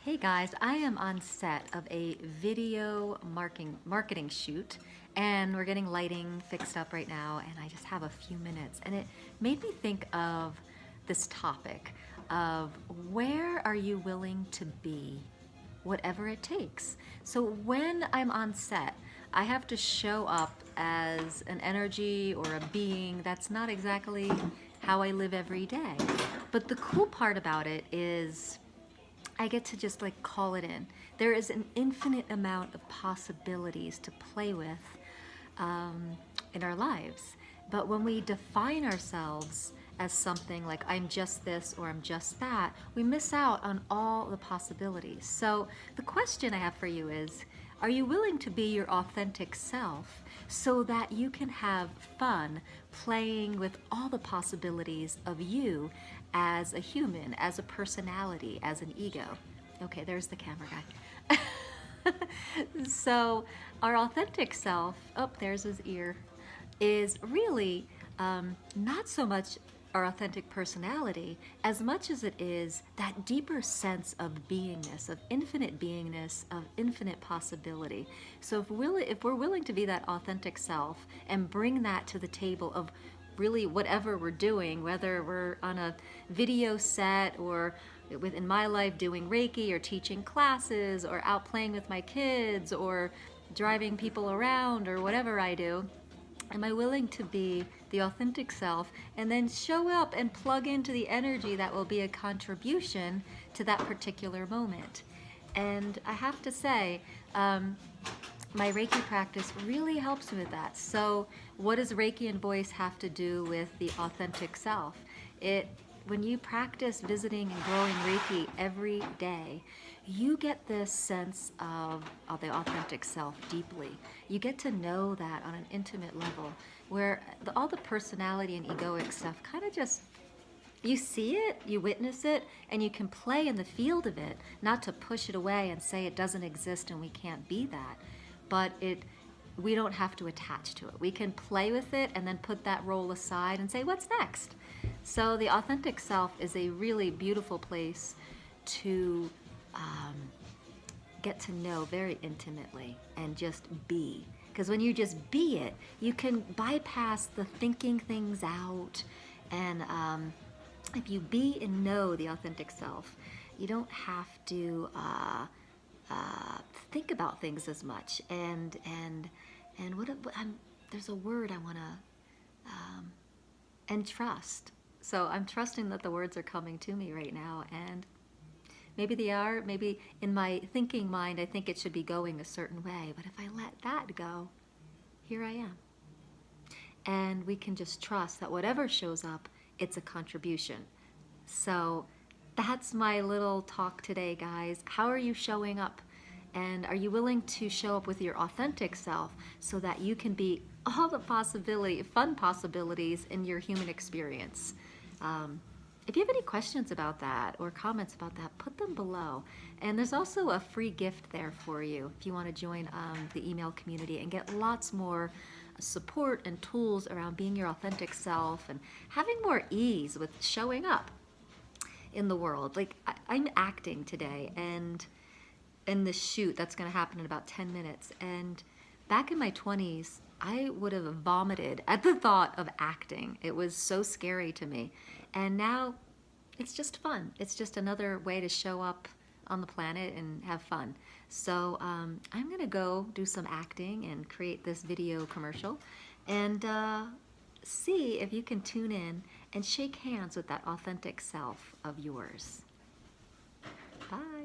Hey guys, I am on set of a video marketing shoot, and we're getting lighting fixed up right now, and I just have a few minutes, and it made me think of this topic of where are you willing to be, whatever it takes. So when I'm on set, I have to show up as an energy or a being that's not exactly how I live every day. But the cool part about it is I get to just like call it in. There is an infinite amount of possibilities to play with in our lives. But when we define ourselves as something like I'm just this or I'm just that, we miss out on all the possibilities. So the question I have for you is, are you willing to be your authentic self so that you can have fun playing with all the possibilities of you as a human, as a personality, as an ego? Okay, there's the camera guy. So our authentic self, oh, there's his ear, is really not so much our authentic personality as much as it is that deeper sense of beingness, of infinite beingness, of infinite possibility. So if we're willing to be that authentic self and bring that to the table of really whatever we're doing, whether we're on a video set or within my life doing Reiki or teaching classes or out playing with my kids or driving people around or whatever I do, am I willing to be the authentic self and then show up and plug into the energy that will be a contribution to that particular moment? And I have to say, my Reiki practice really helps me with that. So what does Reiki and voice have to do with the authentic self? When you practice visiting and growing Reiki every day, you get this sense of the authentic self deeply. You get to know that on an intimate level where all the personality and egoic stuff kind of just, you see it, you witness it, and you can play in the field of it, not to push it away and say it doesn't exist and we can't be that. But we don't have to attach to it. We can play with it and then put that role aside and say, what's next? So the authentic self is a really beautiful place to get to know very intimately and just be. Because when you just be it, you can bypass the thinking things out. And if you be and know the authentic self, you don't have to think about things as much. And there's a word I want to, and trust. So I'm trusting that the words are coming to me right now, and maybe they are, maybe in my thinking mind I think it should be going a certain way, but if I let that go, here I am. And we can just trust that whatever shows up, it's a contribution. So that's my little talk today, guys. How are you showing up? And are you willing to show up with your authentic self so that you can be all the fun possibilities in your human experience? If you have any questions about that or comments about that, put them below. And there's also a free gift there for you if you want to join the email community and get lots more support and tools around being your authentic self and having more ease with showing up in the world. Like I'm acting today, and in the shoot that's going to happen in about 10 minutes. And back in my 20s, I would have vomited at the thought of acting. It was so scary to me. And now it's just fun. It's just another way to show up on the planet and have fun. So I'm going to go do some acting and create this video commercial and see if you can tune in and shake hands with that authentic self of yours. Bye.